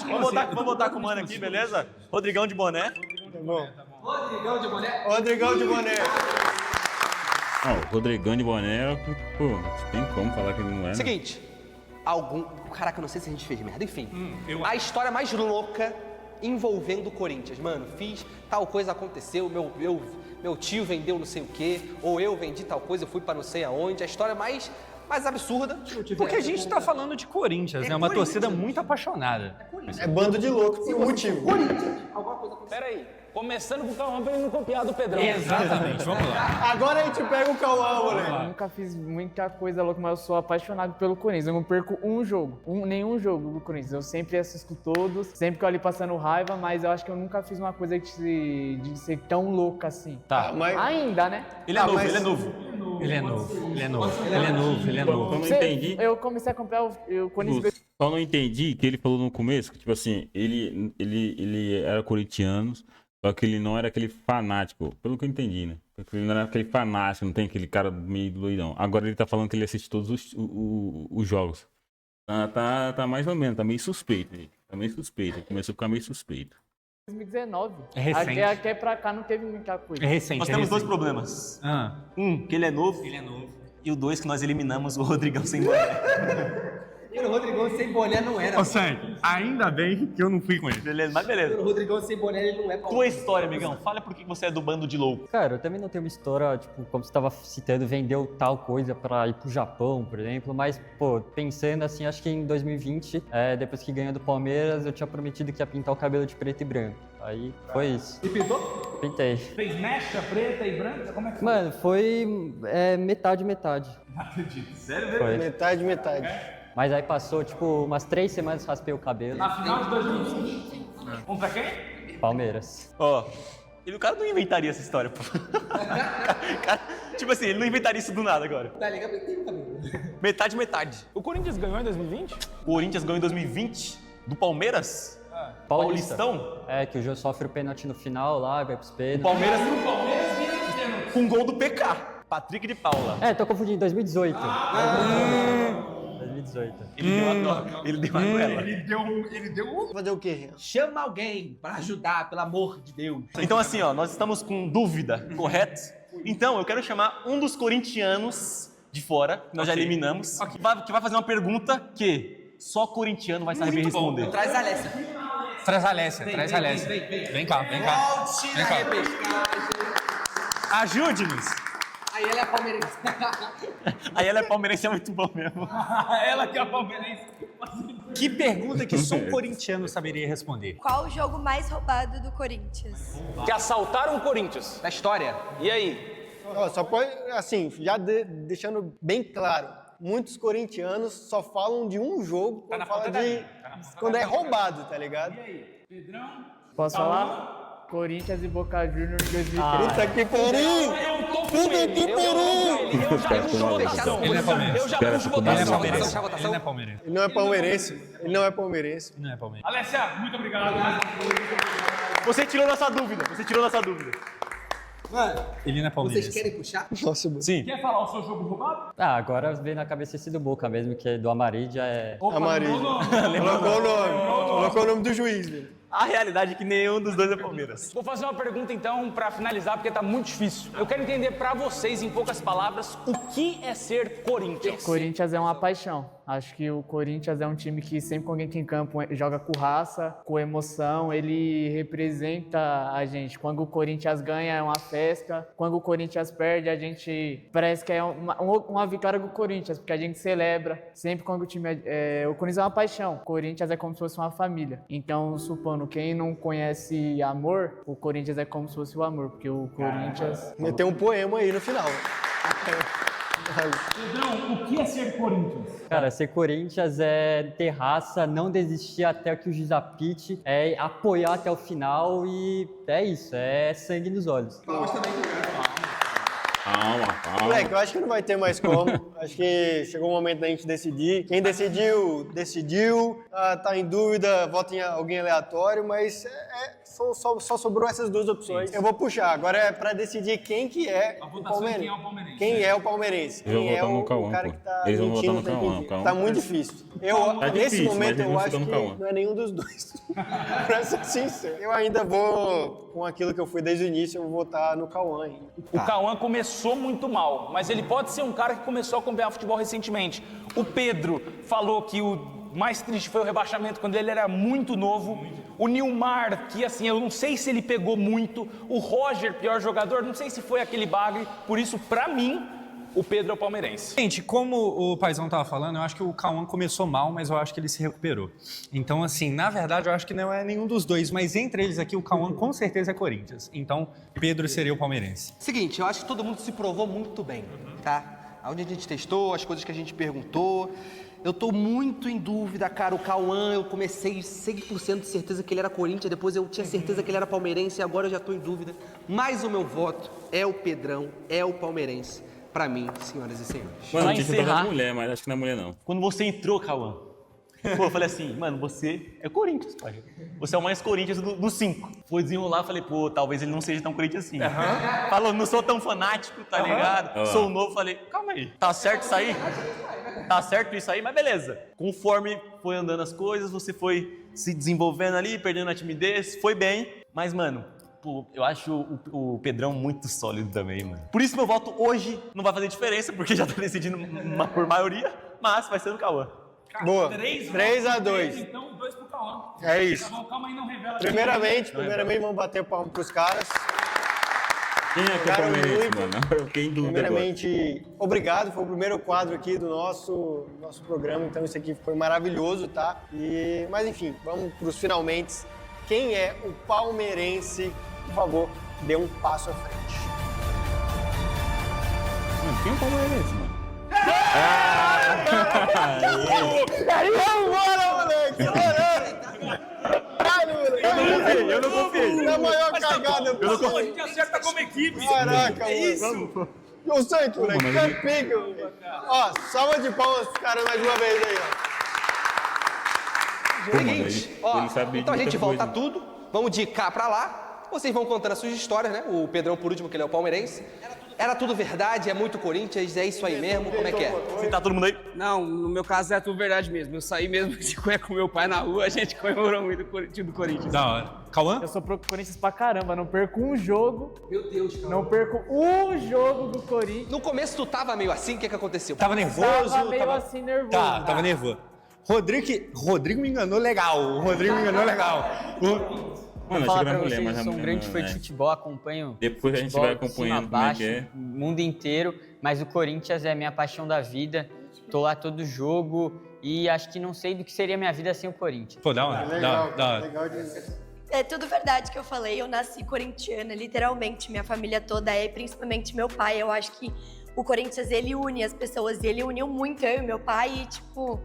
Vamos botar com o mano aqui, beleza? Rodrigão de Boné. Tá bom. Rodrigão de Boné. Rodrigão de Boné. O Rodrigão de Boné, pô, tem como falar que ele não é, né? Seguinte, Caraca, eu não sei se a gente fez merda. Enfim, a história mais louca envolvendo o Corinthians. Mano, fiz tal coisa, aconteceu, meu tio vendeu não sei o quê, ou eu vendi tal coisa, eu fui pra não sei aonde. A história mais absurda. Porque a gente tá falando de Corinthians, né? Uma torcida muito apaixonada. É bando de louco, tem um motivo. Peraí, Começando com o Cauã pra ele não copiar do Pedrão. Exatamente, vamos lá. Agora a gente pega o Cauã, moleque. Eu nunca fiz muita coisa louca, mas eu sou apaixonado pelo Corinthians. Eu não perco um jogo, nenhum jogo do Corinthians. Eu sempre assisto todos, sempre que eu ali passando raiva, mas eu acho que eu nunca fiz uma coisa de ser tão louca assim. Tá. Mas... Ainda, né? Ele é novo, mas- ele é novo. Ele é novo, ele é novo, ele é novo, ele é novo. Eu não entendi. Eu comecei a comprar o Corinthians. Só não entendi que ele falou no começo, que tipo assim, ele era corintiano, só que ele não era aquele fanático, pelo que eu entendi, né? Porque ele não era aquele fanático, não tem aquele cara meio doidão. Agora ele tá falando que ele assiste todos os jogos. Tá mais ou menos, tá meio suspeito. Tá meio suspeito, começou a ficar meio suspeito. 2019. É recente. Até pra cá não teve muita coisa. É recente. Nós é temos dois recente. problemas. Ah, Que ele é novo. ele é novo. E o 2, que nós eliminamos o Rodrigão sem boné. O Rodrigão sem boné não era. Ô, Sandy, ainda bem que eu não fui com ele. Beleza, mas beleza. O Rodrigão sem boné ele não é Tua história, amigão. Fala por que você é do bando de louco. Cara, eu também não tenho uma história, tipo, como você estava citando, vendeu tal coisa pra ir pro Japão, por exemplo, mas, pô, pensando assim, acho que em 2020, depois que ganhou do Palmeiras, eu tinha prometido que ia pintar o cabelo de preto e branco. Aí foi isso. E pintou? Pintei. Fez mecha preta e branca? Como é que Mano, foi metade. Sério, Foi. Metade. Mas aí passou, tipo, umas 3 semanas, raspei o cabelo. Na final de 2020. Contra quem? Palmeiras. Ó, o cara não inventaria essa história, pô. Cara, tipo assim, ele não inventaria isso do nada agora. Tá ligado? Tem o cabelo. Metade. O Corinthians ganhou em 2020? O Corinthians ganhou em 2020 do Palmeiras? Paulista. Paulistão? É, que o Jô sofre o pênalti no final lá, vai pros O pênaltis. Palmeiras com um gol do PK. Patrick de Paula. Tô confundindo, 2018. 2018. Ele deu uma duela. Fazer o quê? Chama alguém pra ajudar, pelo amor de Deus. Então assim, ó, nós estamos com dúvida, correto? Então eu quero chamar um dos corintianos de fora, que nós já eliminamos, que vai fazer uma pergunta que só corintiano vai saber responder. Traz a Alessia. Traz a Alessia, traz a Alessia. Vem cá. Volte Vem na cá. repescagem. Ajude-nos! Aí ela é palmeirense. Aí ela é palmeirense, é muito bom mesmo. Ela que é a palmeirense. Que pergunta que só um corintiano saberia responder? Qual o jogo mais roubado do Corinthians? Que assaltaram o Corinthians. Da história. E aí? Ó, só pode, assim, já deixando bem claro, muitos corintianos só falam de um jogo quando fala quando é roubado, tá ligado? Posso falar? Corinthians e Boca Juniors em 2013. Puta que pariu! Eu tô com Puta ele. que pariu! Eu já puxo votação. Ele não é palmeirense. Eu já Espera, puxo ficou Ele é votação. palmeirense. votação. Ele não é palmeirense. Ele não é palmeirense. Ele não é palmeirense. Ele não é palmeirense. Alessia, muito obrigado. Você tirou nossa dúvida. Mano, Ele não é palmeirense. vocês querem puxar? Nossa, mano. Sim. Quer falar o seu jogo roubado? Agora veio na cabeça esse do Boca mesmo, que é do Amarília, é... Amarillo. Colocou o nome do juiz, velho. A realidade é que nenhum dos dois é Palmeiras. Vou fazer uma pergunta então pra finalizar, porque tá muito difícil. Eu quero entender pra vocês, em poucas palavras, o que é ser Corinthians. Corinthians é uma paixão. Acho que o Corinthians é um time que sempre que alguém entra em campo joga com raça, com emoção. Ele representa a gente. Quando o Corinthians ganha é uma festa. Quando o Corinthians perde, a gente parece que é uma vitória do Corinthians, porque a gente celebra. Sempre quando o time o Corinthians é uma paixão. O Corinthians é como se fosse uma família. Então, supondo, quem não conhece amor, o Corinthians é como se fosse o amor, porque o Corinthians... Meteu um poema aí no final. Pedrão, o que é ser Corinthians? Cara, ser Corinthians é ter raça, não desistir até que o juiz apite, é apoiar até o final e é isso, é sangue nos olhos. Calma. Moleque, eu acho que não vai ter mais como. Acho que chegou o momento da gente decidir. Quem decidiu, decidiu. Tá em dúvida, vota em alguém aleatório, mas só sobrou essas duas opções. Eu vou puxar. Agora é pra decidir quem que é o palmeirense. Quem é o palmeirence. Eu vou Quem é votar no o Cauã, cara pô. que tá Eles vão mentindo votar no o tempo Cauã, inteiro. Cauã. Tá muito difícil. Tá Nesse difícil, momento, mas eles eu vão acho votar no que Cauã. não é nenhum dos dois. Pra ser sincero. Eu ainda vou com aquilo que eu fui desde o início, eu vou votar no Cauã ainda. O Cauã começou muito mal, mas ele pode ser um cara que começou a acompanhar futebol recentemente. O Pedro falou que o mais triste foi o rebaixamento quando ele era muito novo. O Nilmar, que assim, eu não sei se ele pegou muito. O Roger, pior jogador, não sei se foi aquele bagre. Por isso, pra mim, o Pedro é o palmeirense. Gente, como o Paizão tava falando, eu acho que o Cauã começou mal, mas eu acho que ele se recuperou. Então, assim, na verdade, eu acho que não é nenhum dos dois, mas entre eles aqui, o Cauã com certeza é Corinthians. Então, Pedro seria o palmeirense. Seguinte, eu acho que todo mundo se provou muito bem, tá? Onde a gente testou, as coisas que a gente perguntou. Eu tô muito em dúvida, cara. O Cauã, eu comecei 100% de certeza que ele era Corinthians, depois eu tinha certeza que ele era palmeirense e agora eu já tô em dúvida. Mas o meu voto é o Pedrão, é o palmeirense. Pra mim, senhoras e senhores. Mano, Pra tinha que encerrar- botar mulher, mas acho que não é mulher, não. Quando você entrou, Cauã, pô, eu falei assim, mano, você é Corinthians, pai. Você é o mais Corinthians dos 5. Foi desenrolar, eu falei, pô, talvez ele não seja tão Corinthians assim. Falou, não sou tão fanático, tá ligado? Sou novo, falei, calma aí, tá certo isso aí? Tá certo isso aí, mas beleza. Conforme foi andando as coisas, você foi se desenvolvendo ali, perdendo a timidez, foi bem. Mas, mano, pô, eu acho o Pedrão muito sólido também, mano. Por isso meu voto hoje não vai fazer diferença, porque já tá decidindo por maioria, mas vai ser no Cauã. Boa. 3-2. 3-2. Então, 2 pro Cauã. É isso. Tá bom, calma aí, não revela. Primeiramente, vamos bater palma pros caras. Quem é que é Jogaram palmeirense, muito. mano? Eu fiquei em dúvida agora. Primeiramente, obrigado. Foi o primeiro quadro aqui do nosso programa, então isso aqui foi maravilhoso, tá? Mas enfim, vamos pros finalmente. Quem é o palmeirense? Por favor, dê um passo à frente. Mano, quem é o palmeirense, mano? Aí, vambora, moleque! Caralho, moleque! Eu não confiei. É a maior cagada. Pô, a gente acerta como equipe. Caraca, é mano. isso. Ô, Santos, moleque, mas que ele- pica, moleque. Ó, salva de palmas pros caras mais uma vez aí, ó. Pô, mano, Seguinte, ele sabe então a de gente muita volta coisa. tudo, vamos de cá pra lá. Vocês vão contando as suas histórias, né? O Pedrão por último, que ele é o palmeirense. Era tudo verdade, é muito Corinthians, é isso aí mesmo, como é que é? Se tá todo mundo aí? Não, no meu caso é tudo verdade mesmo. Eu saí mesmo de cueca com meu pai na rua, a gente comemorou muito o time do Corinthians. Da hora. Cauã? Eu sou pro Corinthians pra caramba, não perco um jogo. Meu Deus, cara. Não perco um jogo do Corinthians. No começo tu tava meio assim, o que aconteceu? Tava nervoso? Tava meio assim nervoso. Tava nervoso. Rodrigo me enganou legal. Vou Mano, falar achei que pra era mulher, vocês, mas eu a sou um mulher grande não, fã né? de futebol, acompanho Depois a gente futebol vai de acompanhando cima a como é baixo, que é. o mundo inteiro, mas o Corinthians é a minha paixão da vida. Tô lá todo jogo e acho que não sei do que seria minha vida sem o Corinthians. Pô, da hora. Da hora. Legal demais. É tudo verdade que eu falei. Eu nasci corintiana, literalmente. Minha família toda é, principalmente meu pai. Eu acho que o Corinthians, ele une as pessoas. E ele uniu muito eu e meu pai. E, tipo,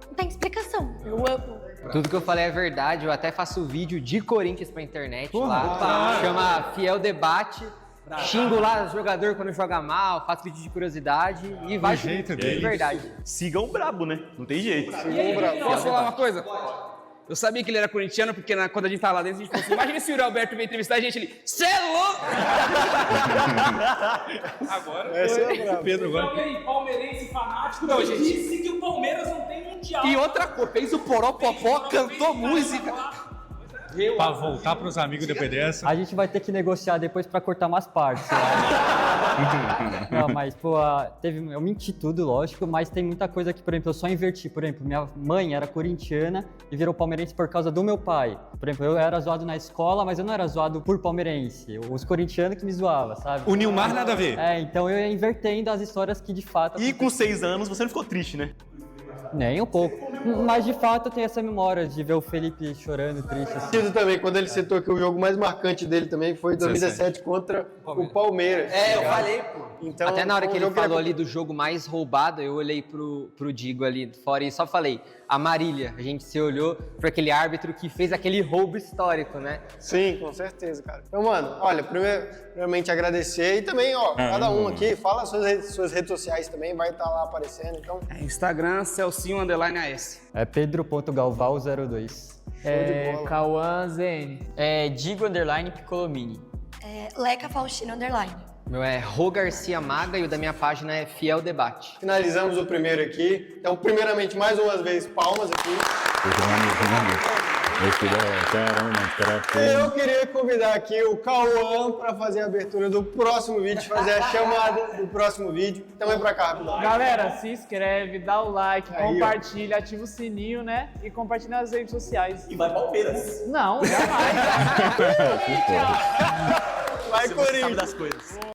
não tem explicação. Eu amo. Tudo que eu falei é verdade, eu até faço vídeo de Corinthians pra internet lá. Chama Fiel Debate. Xingo lá o jogador quando joga mal, faço vídeo de curiosidade e vai jeito de dele. verdade. Sigam o brabo, né? Não tem jeito. Posso falar uma coisa? Eu sabia que ele era corintiano, porque quando a gente tava lá dentro, a gente falou assim, imagina se o Yuri Alberto veio entrevistar a gente, ele, cê é louco! Essa é a brava. Pedro vai. Alguém palmeirense fanático Não, gente. disse que o Palmeiras não tem mundial. E outra coisa, fez o Poropopó, cantou música. Pra voltar pros amigos depois dessa. A gente vai ter que negociar depois pra cortar umas partes. Não, mas, pô, eu menti tudo, lógico, mas tem muita coisa que, por exemplo, eu só inverti. Por exemplo, minha mãe era corintiana e virou palmeirense por causa do meu pai. Por exemplo, eu era zoado na escola, mas eu não era zoado por palmeirense. Os corintianos que me zoavam, sabe? O Nilmar nada a ver. É, então eu ia invertendo as histórias que de fato... E com 6 anos você não ficou triste, né? Nem um pouco. Mas de fato eu tenho essa memória de ver o Felipe chorando, triste. Assim. Sentido também, quando ele citou que o jogo mais marcante dele também foi em 2017 contra o Palmeiras. É, eu falei, pô. Então, Até na hora que foi um ele jogo falou ali do jogo mais roubado, eu olhei pro Digo ali fora e só falei, a Marília. A gente se olhou para aquele árbitro que fez aquele roubo histórico, né? Sim, com certeza, cara. Então, mano, olha, primeiramente agradecer e também, ó, cada um aqui, fala suas redes sociais também, vai estar lá aparecendo, então... Instagram, Celcinho_AS. É pedro.galval02. Cauã ZN. É Digo_Piccolomini. Leca Faustino Underline. O meu é Rô Garcia Maga e o da minha página é Fiel Debate. Finalizamos o primeiro aqui. Então, primeiramente, mais uma vez, palmas aqui. Eu queria convidar aqui o Cauã para fazer a abertura do próximo vídeo, fazer a chamada do próximo vídeo. Então, vem pra cá, rapidão. Galera, se inscreve, dá o like, Aí, ó. compartilha, ativa o sininho, né? E compartilha nas redes sociais. E vai Palmeiras. Não, jamais. Vai, Você sabe Corinthians! das coisas.